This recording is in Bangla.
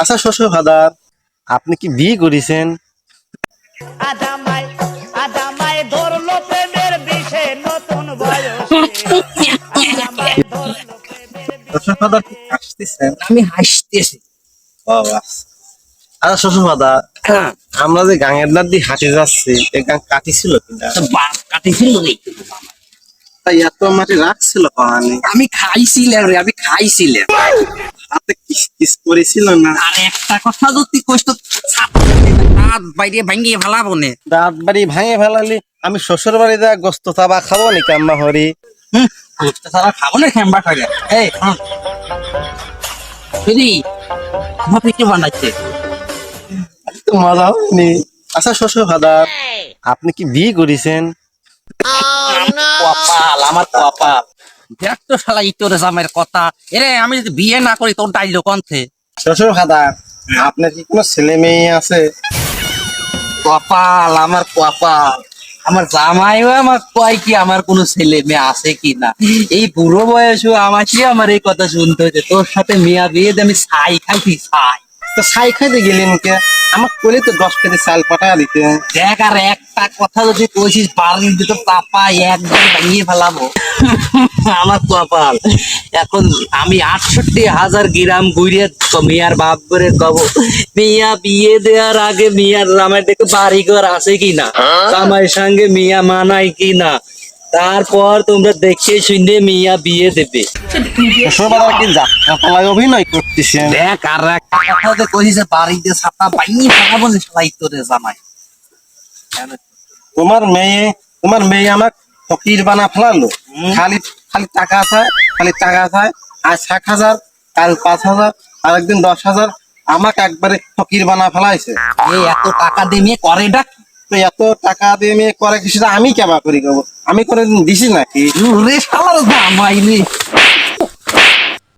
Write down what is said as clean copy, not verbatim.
আচ্ছা শ্বশুর ফাদার, আপনি কি বিয়ে করেছেন? আদামায় আদামায় ধরলো প্রেমের বিষে নতুন বয়সে আদামায় ধরলো প্রেমের শ্বশুর ফাদার কি আসতেছেন? আমি হাসতেছি। ও আচ্ছা। আচ্ছা শ্বশুর ফাদার, আমরা যে গাঙের দাঁত দিয়ে হাঁটে যাচ্ছি, এই গাং কাটি ছিল কিনা? বাপ কাটিছিল রে। তাই এত মাটি রাখছিল পানি? আমি খাইছিলাম রে, আমি খাইছিলাম। হাতে কিস কিস করেছিল না? আর একটা কথা যদি কষ্ট হাত বাইরে ভাঙিয়ে ফেলাবো নে। দাঁত বাড়ি ভাঙে ফেলালি আমি শ্বশুর বাড়ি যা গোস্ত চাবা খাবো নি কাম্মা হরি? কষ্ট ছাড়া খাবো না খেম্বা খাইলে। এই দিদি ভাবি কি বানাইছে? তো মজা হয়নি। আচ্ছা শ্বশুর ফাদার, আপনি কি বিয়ে করেছেন? কপাল আমার কপাল। দেখ তো শালা ইতরে জামের কথা। এরে আমি যদি বিয়ে না করি তোর ডাইলো কন্থে। শ্বশুর ফাদার, আপনার কি কোনো ছেলে মেয়ে আছে? কপাল আমার কপাল। আমার জামাইও আমার কয় কি আমার কোনো ছেলে মেয়ে আছে কি না। এই বুড়ো বয়সেও আমার এই কথা শুনতে হয়েছে। তোর সাথে মিয়া বিয়ে দিয়ে আমি ছাই খাইছি ছাই। তো ছাই খাইতে গেলেন কে? আমার কোলে তো 10 কেজি চাল পাঠা দিতে। দেখ আর একটা কথা যদি কইছিস বাড়ির দিতে পাপা একদম ভাঙিয়ে ফেলাবো। আমার কপাল। এখন আমি 68,000 গ্রাম ঘুরিয়ে মিয়ার বাপ করে কব মিয়া বিয়ে দেওয়ার আগে মিয়ার জামাই দেখে বাড়ি ঘর আছে কিনা, জামাইয়ের সঙ্গে মিয়া মানায় কিনা, তারপর তোমরা দেখে শুনে মিয়া বিয়ে দেবে। শ্বশুর ফাদার কি যাত্রাপালায় অভিনয় করতেছেন? দেখ আর একটা কথা যে কইছিস বাড়িতে ছাপা ভাঙিয়ে ফেলাবো যে সবাই তোরে জামাই। তোমার মেয়ে আমার ফকির বানা ফেলালো। খালি খালি টাকা চায়, খালি টাকা চায়। আজ 60,000, কাল 5,000, আর একদিন 10,000। আমাকে একবারে ফকির বানা ফেলাইছে। এই এত টাকা দিয়ে মেয়ে করে ডাক। তো এত টাকা দিয়ে মেয়ে করে কিছু আমি কেবা করি গো? আমি কোনোদিন দিছি নাকি? রে শালার জামাই রে।